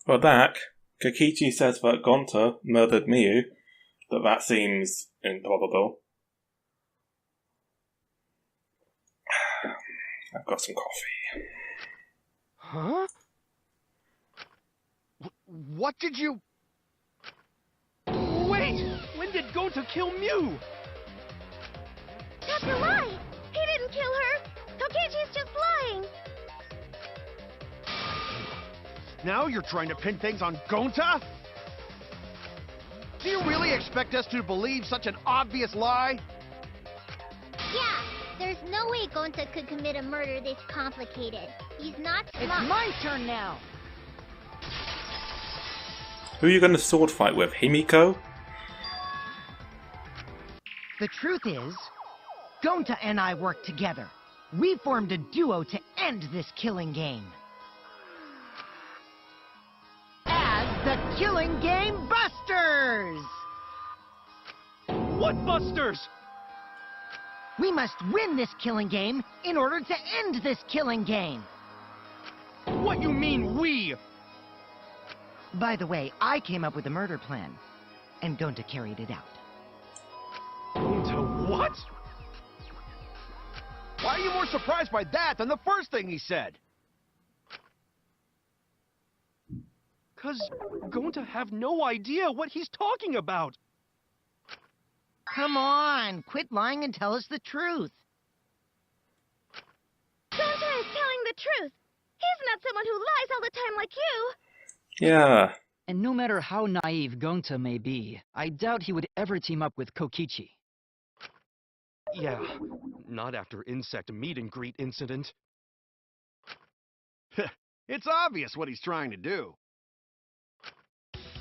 Well, Kokichi says that Gonta murdered Miu, but that seems improbable. I've got some coffee. Huh? What did you... Wait! When did Gonta kill Miu? That's a lie! He didn't kill her! Kokichi's just lying! Now you're trying to pin things on Gonta? Do you really expect us to believe such an obvious lie? Yeah, there's no way Gonta could commit a murder this complicated. He's not smart. It's my turn now! Who are you going to sword fight with, Himiko? The truth is, Gonta and I worked together. We formed a duo to end this killing game. As the Killing Game Busters! What Busters? We must win this killing game in order to end this killing game. What you mean, we? By the way, I came up with a murder plan, and Gonta carried it out. Gonta what? Why are you more surprised by that than the first thing he said? 'Cause Gonta have no idea what he's talking about. Come on, quit lying and tell us the truth. Gonta is telling the truth. He's not someone who lies all the time like you. Yeah. And no matter how naive Gonta may be, I doubt he would ever team up with Kokichi. Yeah, not after insect meet and greet incident. It's obvious what he's trying to do.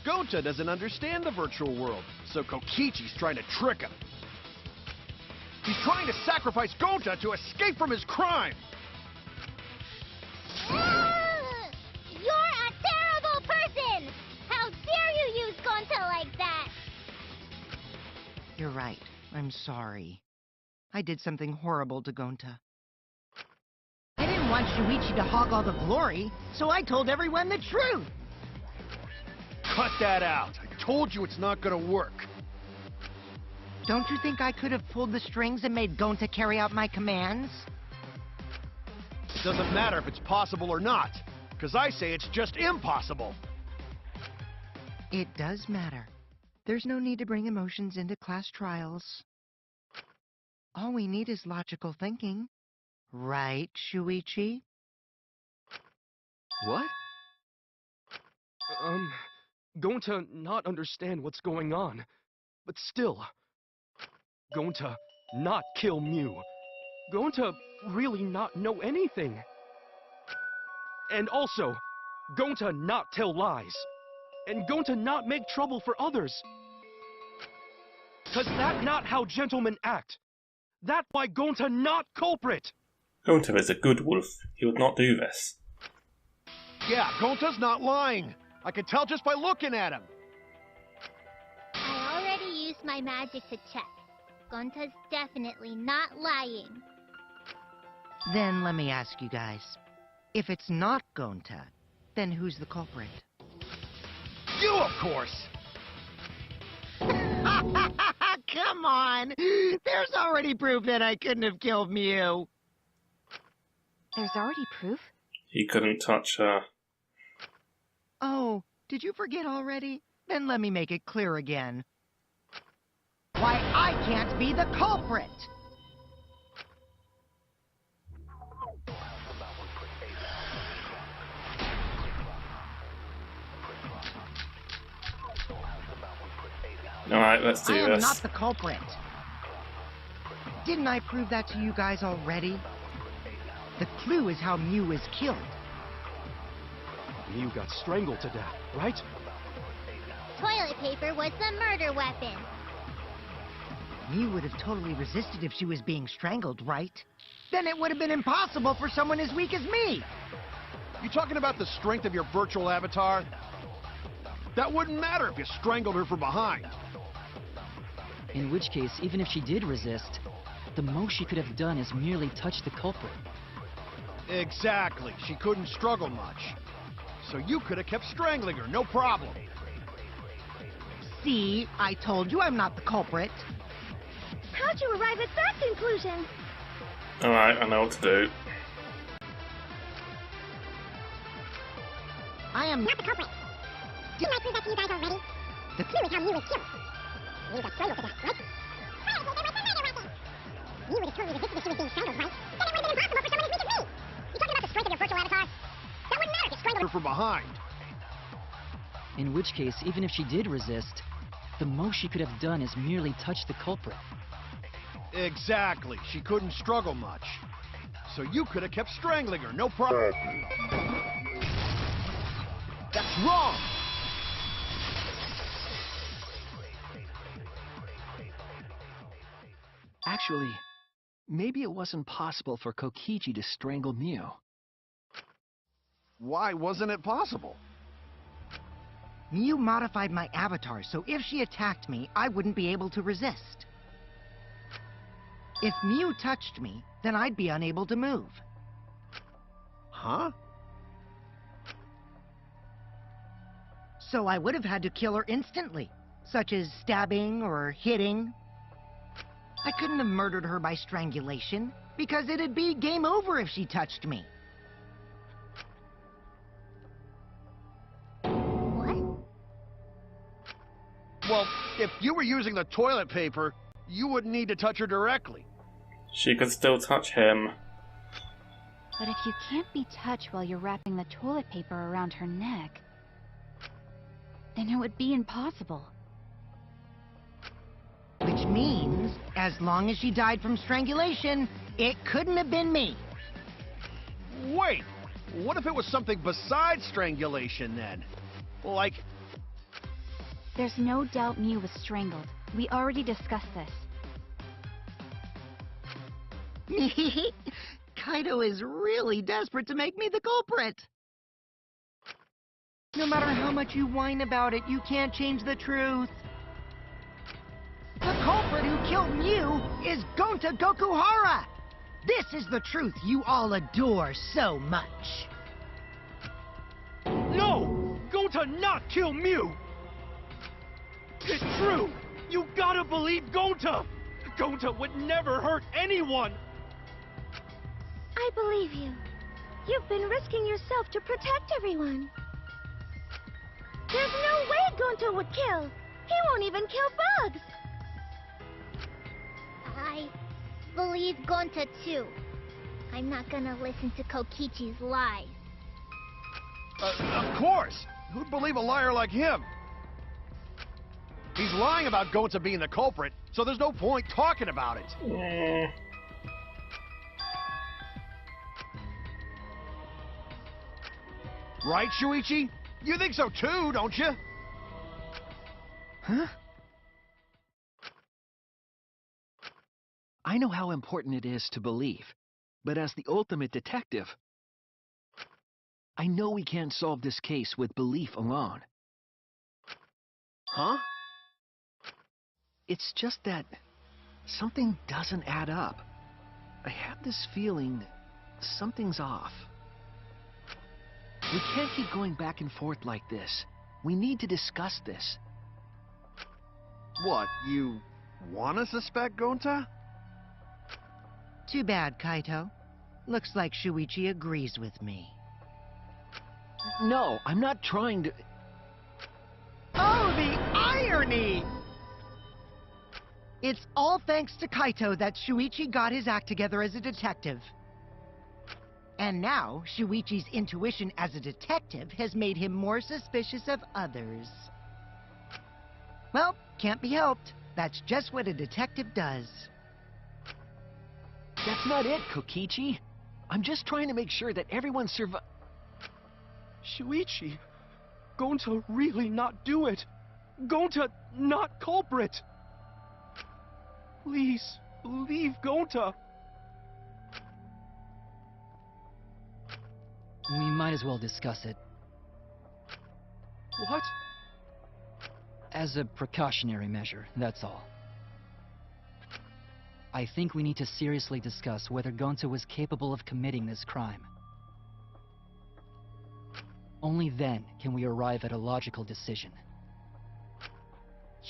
Gonta doesn't understand the virtual world, so Kokichi's trying to trick him. He's trying to sacrifice Gonta to escape from his crime. You're a terrible person! How dare you use Gonta like that? You're right. I'm sorry. I did something horrible to Gonta. I didn't want Shuichi to hog all the glory, so I told everyone the truth. Cut that out. I told you it's not gonna work. Don't you think I could have pulled the strings and made Gonta carry out my commands? It doesn't matter if it's possible or not, because I say it's just impossible. It does matter. There's no need to bring emotions into class trials. All we need is logical thinking. Right, Shuichi? What? Gonta not understand what's going on, but still. Gonta not kill Miu. Gonta really not know anything. And also, Gonta not tell lies. And Gonta not make trouble for others. 'Cause that not how gentlemen act. That why Gonta not culprit. Gonta is a good wolf. He would not do this. Yeah, Gonta's not lying. I can tell just by looking at him. I already used my magic to check. Gonta's definitely not lying. Then let me ask you guys. If it's not Gonta, then who's the culprit? You, of course. Come on! There's already proof that I couldn't have killed Miu. There's already proof? He couldn't touch her. Oh, did you forget already? Then let me make it clear again. Why I can't be the culprit! Alright, let's do I am this. not the culprit. Didn't I prove that to you guys already? The clue is how Miu was killed. Miu got strangled to death, right? Toilet paper was the murder weapon. Miu would have totally resisted if she was being strangled, right? Then it would have been impossible for someone as weak as me. You talking about the strength of your virtual avatar? That wouldn't matter if you strangled her from behind. In which case, even if she did resist, the most she could have done is merely touch the culprit. Exactly. She couldn't struggle much. so you could have kept strangling her, no problem. See, I told you I'm not the culprit. How'd you arrive at that conclusion? Alright, I know what to do. I am Not the culprit. Didn't I prove that to you guys already? That's really how Mew was killed. Mew got strangled to death, right? Right, well, there was the murder weapon! Mew would have totally resisted if she was being strangled, right? Then it would have been impossible for someone as weak as me! You talking about the strength of your virtual avatar? That wouldn't matter if you strangled Her from behind. In which case, even if she did resist, the most she could have done is merely touch the culprit. Exactly. She couldn't struggle much. So you could have kept strangling her, no problem. That's wrong! Actually, maybe it wasn't possible for Kokichi to strangle Mew. Why wasn't it possible? Mew modified my avatar, so if she attacked me, I wouldn't be able to resist. If Mew touched me, then I'd be unable to move. Huh? So I would have had to kill her instantly, such as stabbing or hitting. I couldn't have murdered her by strangulation, because it'd be game over if she touched me. What? Well, if you were using the toilet paper, you wouldn't need to touch her directly. She could still touch him. But if you can't be touched while you're wrapping the toilet paper around her neck, then it would be impossible. Which means, as long as she died from strangulation, it couldn't have been me. Wait! What if it was something besides strangulation, then? Like... There's no doubt Mew was strangled. We already discussed this. Kaito is really desperate to make me the culprit. No matter how much you whine about it, you can't change the truth. The culprit who killed Mew is Gonta Gokuhara! This is the truth you all adore so much. No! Gonta not kill Mew! It's true! You gotta believe Gonta! Gonta would never hurt anyone! I believe you. You've been risking yourself to protect everyone. There's no way Gonta would kill. He won't even kill bugs. I believe Gonta too. I'm not gonna listen to Kokichi's lies. Of course! Who'd believe a liar like him? He's lying about Gonta being the culprit, so there's no point talking about it. Right, Shuichi? You think so too, don't you? Huh? I know how important it is to believe, but as the ultimate detective, I know we can't solve this case with belief alone. Huh? It's just that something doesn't add up. I have this feeling something's off. We can't keep going back and forth like this. We need to discuss this. What, you wanna suspect Gonta? Too bad, Kaito. Looks like Shuichi agrees with me. No, I'm not trying to... Oh, the irony! It's all thanks to Kaito that Shuichi got his act together as a detective. And now, Shuichi's intuition as a detective has made him more suspicious of others. Well, can't be helped. That's just what a detective does. That's not it, Kokichi. I'm just trying to make sure that everyone Shuichi, Gonta really not do it. Gonta not culprit. Please, believe Gonta. We might as well discuss it. What? As a precautionary measure, that's all. I think we need to seriously discuss whether Gonta was capable of committing this crime. Only then can we arrive at a logical decision.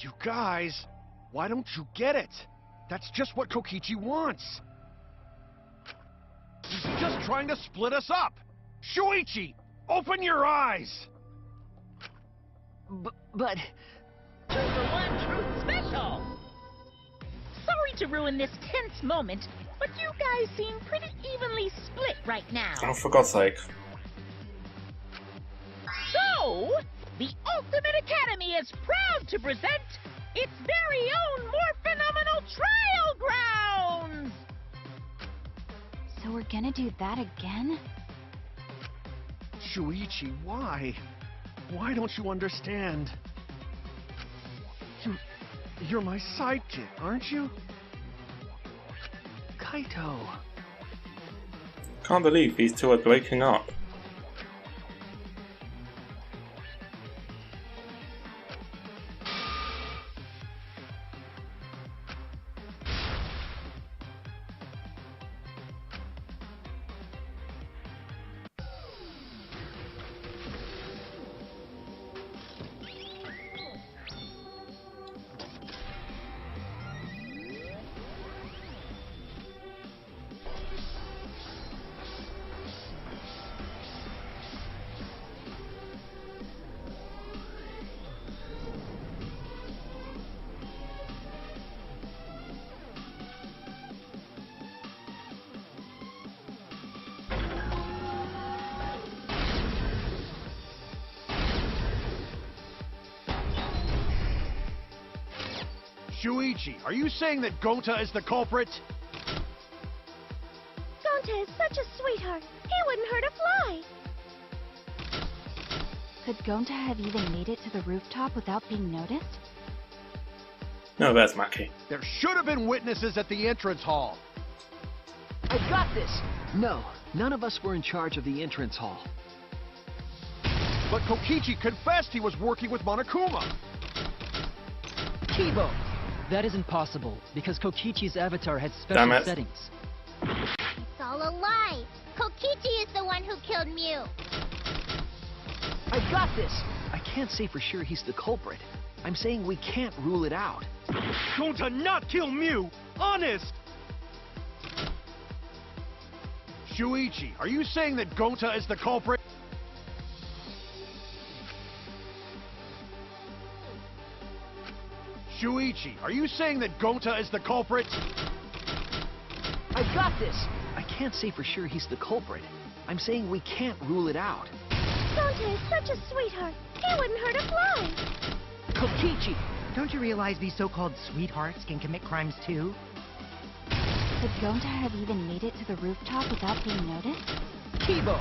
You guys, why don't you get it? That's just what Kokichi wants. He's just trying to split us up. Shuichi, open your eyes. But... 2-for-1 Truth Special! Sorry to ruin this tense moment, but you guys seem pretty evenly split right now. Oh, for God's sake. So, the Ultimate Academy is proud to present its very own more phenomenal trial grounds! So we're gonna do that again? Shuichi, why? Why don't you understand? You're my sidekick, aren't you? Kaito... Can't believe these two are breaking up. Shuichi, are you saying that Gonta is the culprit? Gonta is such a sweetheart. He wouldn't hurt a fly. Could Gonta have even made it to the rooftop without being noticed? No, there's Maki. There should have been witnesses at the entrance hall. I got this! No, none of us were in charge of the entrance hall. But Kokichi confessed he was working with Monokuma. Kibo! That isn't possible, because Kokichi's avatar had Damn special it. settings. It's all a lie. Kokichi is the one who killed Mew. I got this! I can't say for sure he's the culprit. I'm saying we can't rule it out. Gonta not kill Mew! Honest! Shuichi, are you saying that Gonta is the culprit? Shuichi, are you saying that Gonta is the culprit? I got this! I can't say for sure he's the culprit. I'm saying we can't rule it out. Gonta is such a sweetheart. He wouldn't hurt a fly. Kokichi! Don't you realize these so-called sweethearts can commit crimes too? Could Gonta have even made it to the rooftop without being noticed? Kibo!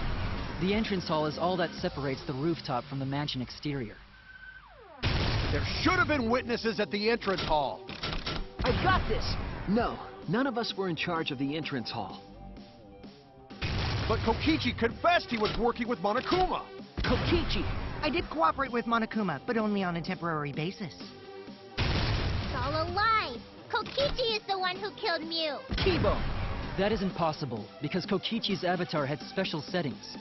The entrance hall is all that separates the rooftop from the mansion exterior. There should have been witnesses at the entrance hall. I got this! No, none of us were in charge of the entrance hall. But Kokichi confessed he was working with Monokuma. Kokichi! I did cooperate with Monokuma, but only on a temporary basis. It's all a lie. Kokichi is the one who killed Mew. Kibo! That isn't possible, because Kokichi's avatar had special settings.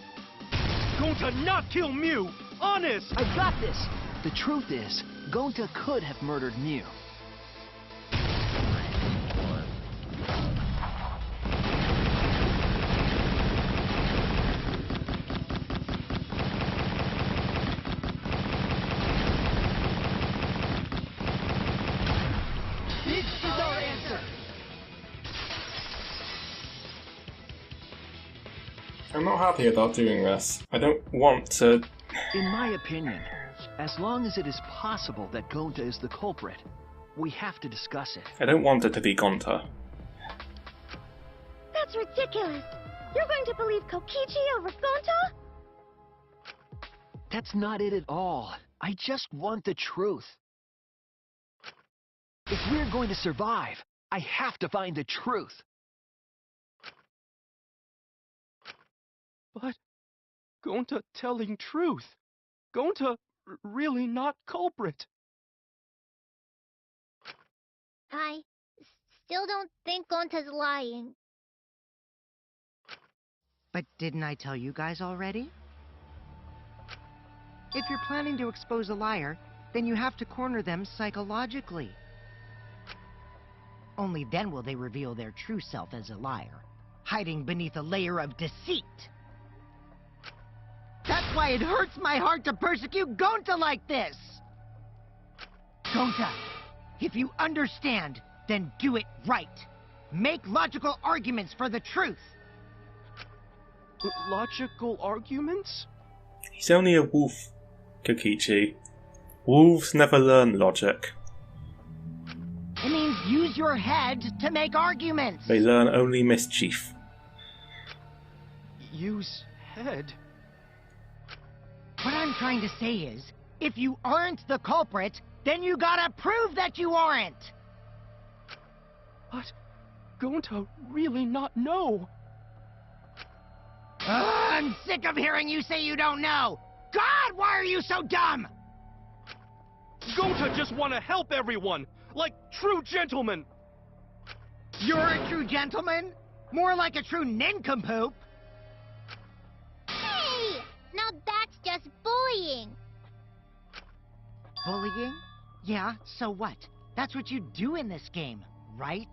Gonta not kill Mew! Honest! I got this! The truth is, Gonta could have murdered Mew. This is our answer! I'm not happy about doing this. I don't want to... In my opinion, as long as it is possible that Gonta is the culprit, we have to discuss it. I don't want it to be Gonta. That's ridiculous. You're going to believe Kokichi over Gonta? That's not it at all. I just want the truth. If we're going to survive, I have to find the truth. But Gonta telling truth. Gonta really not culprit. I still don't think Gonta's lying. But didn't I tell you guys already? If you're planning to expose a liar, then you have to corner them psychologically. Only then will they reveal their true self as a liar, hiding beneath a layer of deceit. That's why it hurts my heart to persecute Gonta like this! Gonta, if you understand, then do it right. Make logical arguments for the truth. Logical arguments? He's only a wolf, Kokichi. Wolves never learn logic. It means use your head to make arguments. They learn only mischief. Use head? What I'm trying to say is, if you aren't the culprit, then you gotta prove that you aren't! But Gonta really not know. I'm sick of hearing you say you don't know! God, why are you so dumb? Gonta just want to help everyone, like true gentlemen. You're a true gentleman? More like a true nincompoop. Hey! Now that's just bullying. Bullying? Yeah, so what? That's what you do in this game, right?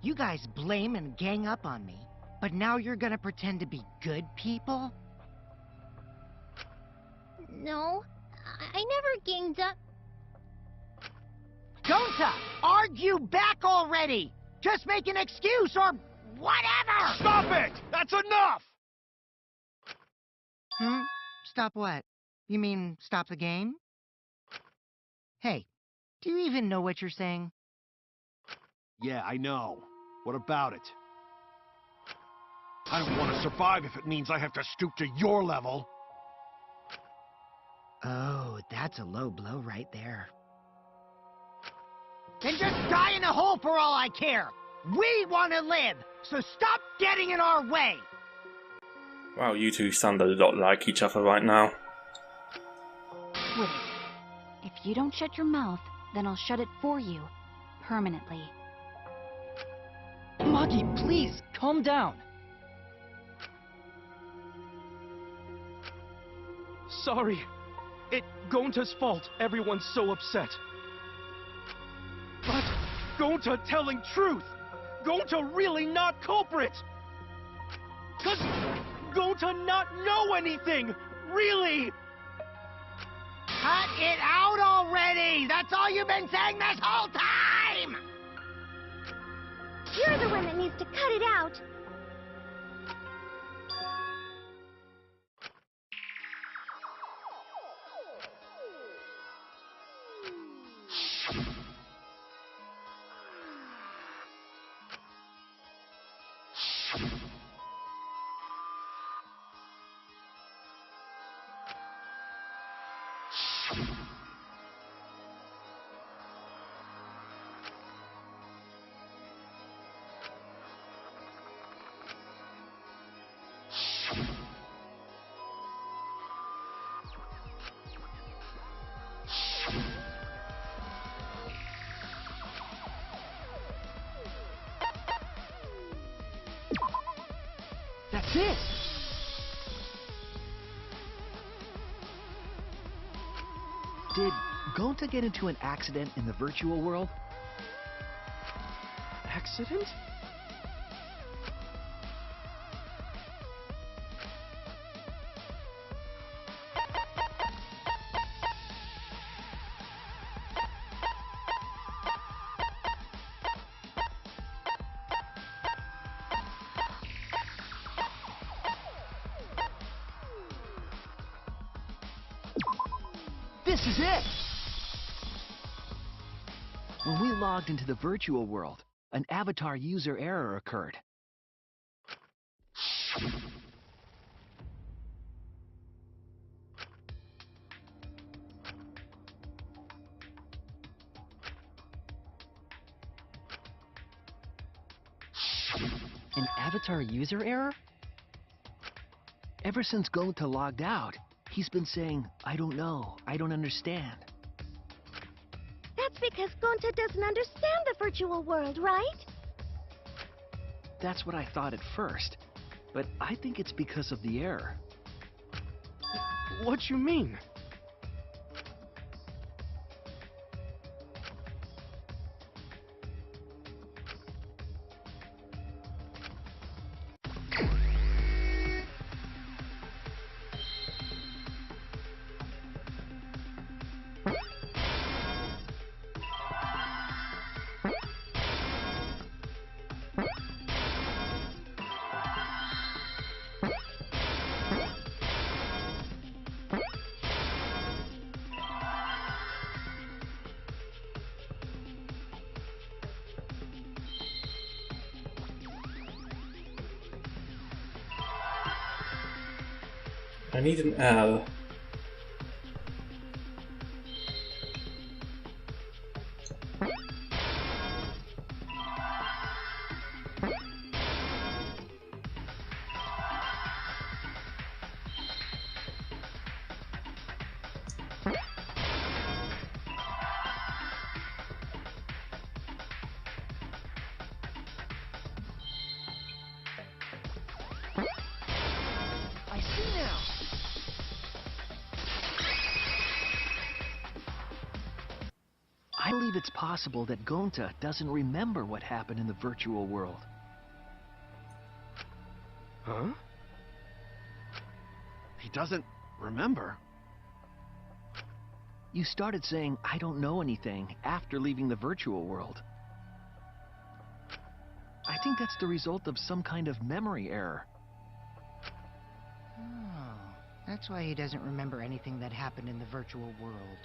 You guys blame and gang up on me, but now you're gonna pretend to be good people? No, I never ganged up. Gonta, argue back already! Just make an excuse or whatever! Stop it! That's enough! Stop what? You mean stop the game? Hey, do you even know what you're saying? Yeah, I know. What about it? I don't want to survive if it means I have to stoop to your level. Oh, that's a low blow right there. Then just die in a hole for all I care! We want to live, so stop getting in our way! Wow, you two sound a lot like each other right now. Wait. If you don't shut your mouth, then I'll shut it for you. Permanently. Maki, please, calm down. Sorry. It Gonta's fault everyone's so upset. But Gonta telling truth! Gonta really not culprit! 'Cause Gonta not know anything! Really! Cut it out already! That's all you've been saying this whole time! You're the one that needs to cut it out. That's it! Did Gonta get into an accident in the virtual world? Accident? This is it! When we logged into the virtual world, an avatar user error occurred. An avatar user error? Ever since Gonta logged out, he's been saying, I don't know, I don't understand. That's because Gonta doesn't understand the virtual world, right? That's what I thought at first, but I think it's because of the error. What you mean? I need an L. I see now. I believe it's possible that Gonta doesn't remember what happened in the virtual world. Huh? He doesn't remember. You started saying, "I don't know anything," after leaving the virtual world. I think that's the result of some kind of memory error. Oh, that's why he doesn't remember anything that happened in the virtual world.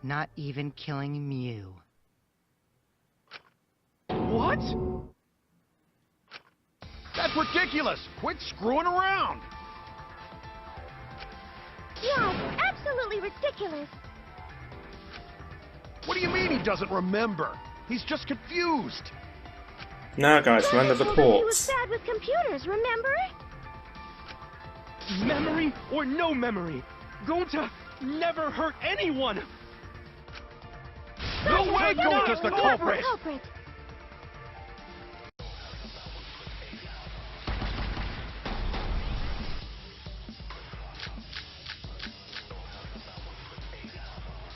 Not even killing Mew. What? That's ridiculous! Quit screwing around! Yes, absolutely ridiculous. What do you mean he doesn't remember? He's just confused. Now guys, run the Told him he was reports. bad with computers, remember? Memory or no memory, Gonta never hurt anyone! No way Gonta's the culprit!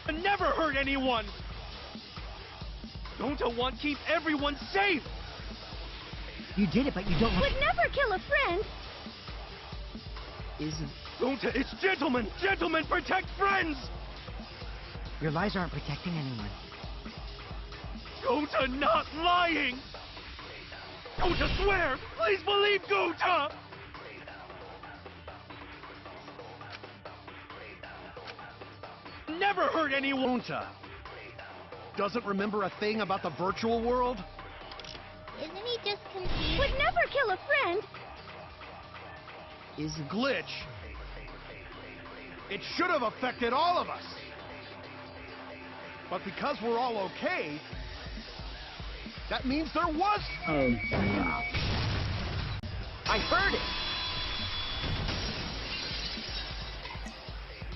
I never hurt anyone! Gonta want to keep everyone safe! You did it, but you don't... Would never kill a friend. Isn't... Gonta, it's gentlemen! Gentlemen, protect friends! Your lies aren't protecting anyone. Gonta not lying! Gonta swear! Please believe Gonta! Never hurt anyone! Gonta doesn't remember a thing about the virtual world? Isn't he just confused? Would never kill a friend. Isn't... Glitch. It should have affected all of us. But because we're all okay, that means there was... I heard it!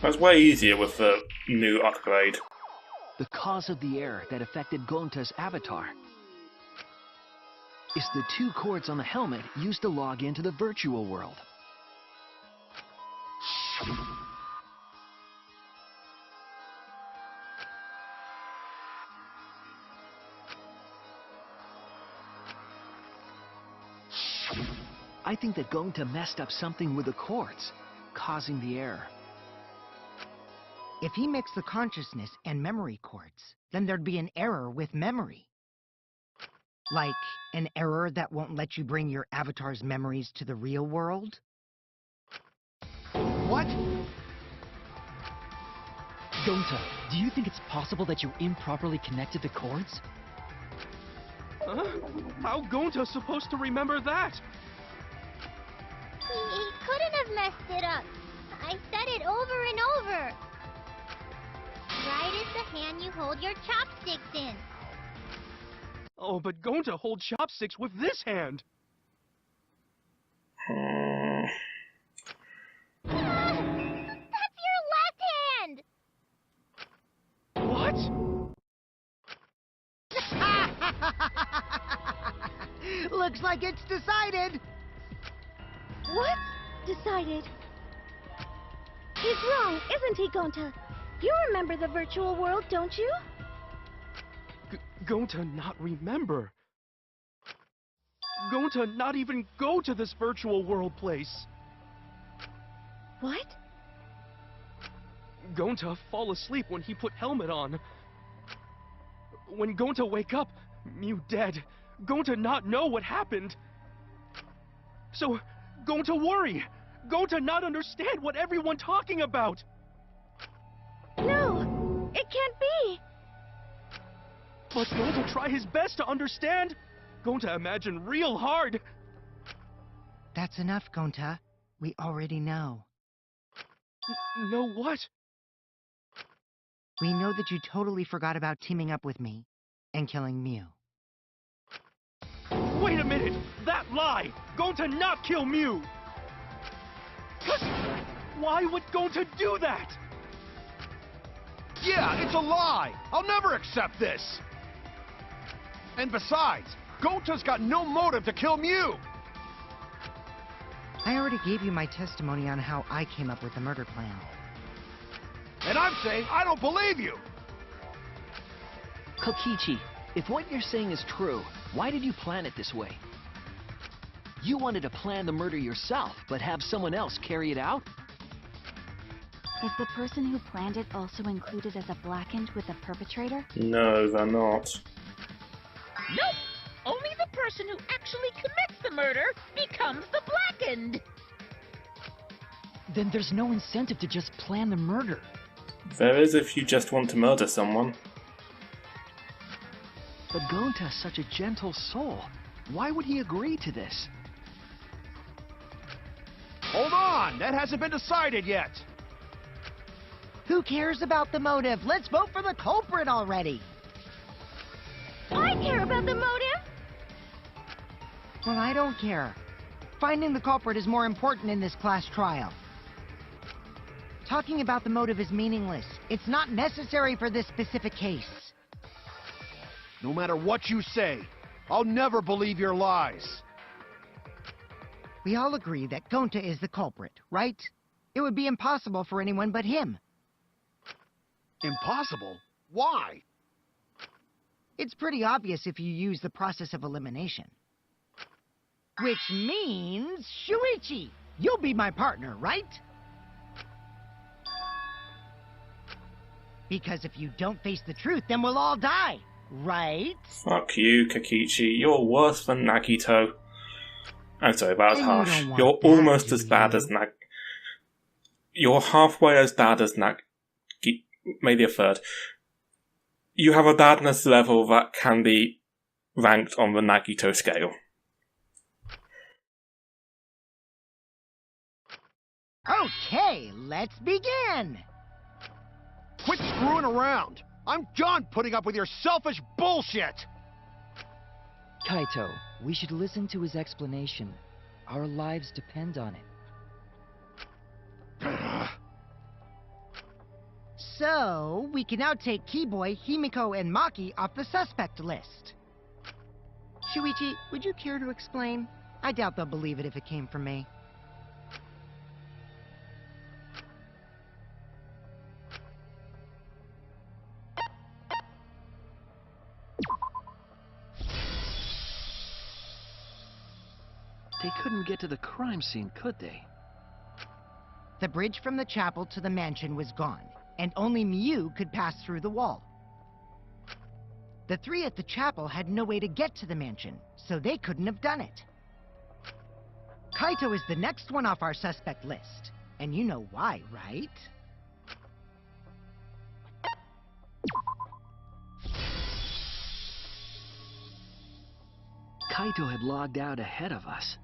That's way easier with the new upgrade. The cause of the error that affected Gonta's avatar is the 2 cords on the helmet used to log into the virtual world. I think that Gonta messed up something with the cords, causing the error. If he mixed the consciousness and memory cords, then there'd be an error with memory. Like an error that won't let you bring your avatar's memories to the real world? What? Gonta, do you think it's possible that you improperly connected the cords? Huh? How Gonta supposed to remember that? He couldn't have messed it up. I said it over and over. Right is the hand you hold your chopsticks in. Oh, but Gonta hold chopsticks with this hand. That's your left hand! What? Looks like it's decided. What? Decided. He's wrong, isn't he, Gonta? You remember the virtual world, don't you? Gonta not remember. Gonta not even go to this virtual world place. What? Gonta fall asleep when he put helmet on. When Gonta wake up, Mew dead. Gonta not know what happened. So, Gonta worry. Gonta not understand what everyone talking about. No, it can't be. But Gonta try his best to understand. Gonta imagine real hard. That's enough, Gonta. We already know. Know what? We know that you totally forgot about teaming up with me and killing Mew. Wait a minute! That lie! Gonta not kill Mew! Why would Gonta do that? Yeah, it's a lie! I'll never accept this! And besides, Gonta's got no motive to kill Mew! I already gave you my testimony on how I came up with the murder plan. And I'm saying I don't believe you! Kokichi, if what you're saying is true, why did you plan it this way? You wanted to plan the murder yourself, but have someone else carry it out? Is the person who planned it also included as a blackened with the perpetrator? No, they're not. Nope! Only the person who actually commits the murder becomes the blackened! Then there's no incentive to just plan the murder. There is if you just want to murder someone. But Gonta's such a gentle soul. Why would he agree to this? Hold on! That hasn't been decided yet! Who cares about the motive? Let's vote for the culprit already! I care about the motive! Well, I don't care. Finding the culprit is more important in this class trial. Talking about the motive is meaningless. It's not necessary for this specific case. No matter what you say, I'll never believe your lies. We all agree that Gonta is the culprit, right? It would be impossible for anyone but him. Impossible? Why? It's pretty obvious if you use the process of elimination. Which means, Shuichi, you'll be my partner, right? Because if you don't face the truth, then we'll all die, right? Fuck you, Kokichi. You're worse than Nagito. I'm sorry, that was And harsh. you don't want You're that, almost do as bad you? as Nag... You're halfway as bad as maybe a third. You have a badness level that can be ranked on the Nagito scale. Okay, let's begin! Quit screwing around! I'm done putting up with your selfish bullshit! Kaito, we should listen to his explanation. Our lives depend on it. So, we can now take Keyboy, Himiko, and Maki off the suspect list. Shuichi, would you care to explain? I doubt they'll believe it if it came from me. They couldn't get to the crime scene, could they? The bridge from the chapel to the mansion was gone, and only Mew could pass through the wall. The three at the chapel had no way to get to the mansion, so they couldn't have done it. Kaito is the next one off our suspect list, and you know why, right? Kaito had logged out ahead of us.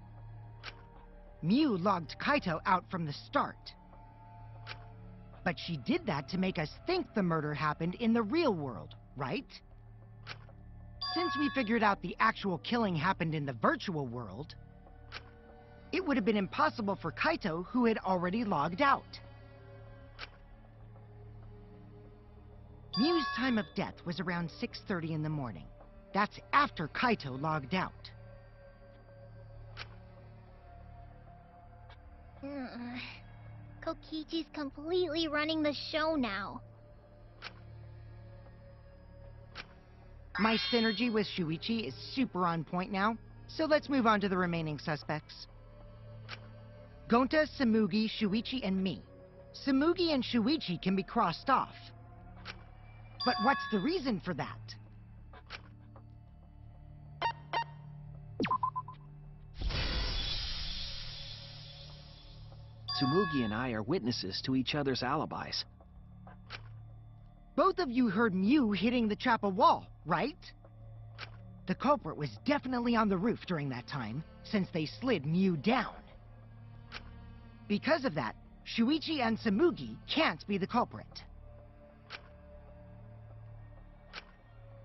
Mew logged Kaito out from the start. But she did that to make us think the murder happened in the real world, right? Since we figured out the actual killing happened in the virtual world, it would have been impossible for Kaito, who had already logged out. Mew's time of death was around 6:30 in the morning. That's after Kaito logged out. Kokichi's completely running the show now. My synergy with Shuichi is super on point now, so let's move on to the remaining suspects. Gonta, Samugi, Shuichi, and me. Samugi and Shuichi can be crossed off. But what's the reason for that? Tsumugi and I are witnesses to each other's alibis. Both of you heard Mew hitting the chapel wall, right? The culprit was definitely on the roof during that time, since they slid Mew down. Because of that, Shuichi and Samugi can't be the culprit.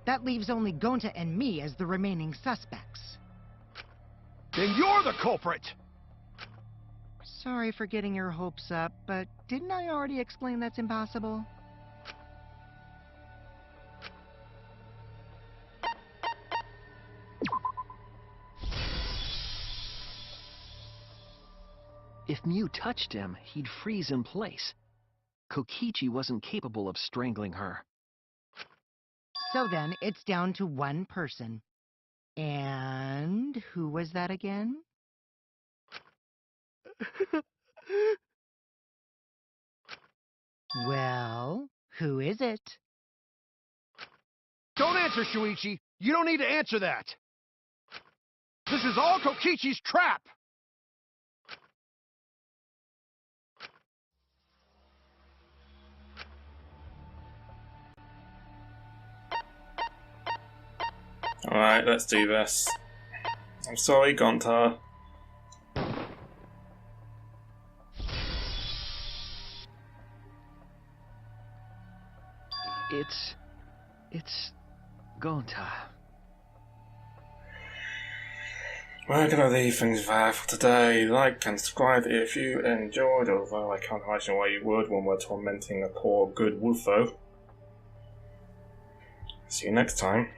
That leaves only Gonta and me as the remaining suspects. Then you're the culprit! Sorry for getting your hopes up, but didn't I already explain that's impossible? If Mew touched him, he'd freeze in place. Kokichi wasn't capable of strangling her. So then, it's down to one person. And who was that again? Well, who is it? Don't answer, Shuichi! You don't need to answer that! This is all Kokichi's trap! Alright, let's do this. I'm sorry, Gonta. It's Gonta. We're gonna leave things there for today. Like and subscribe if you enjoyed, although I can't imagine why you would when we're tormenting a poor good Wolfo. See you next time.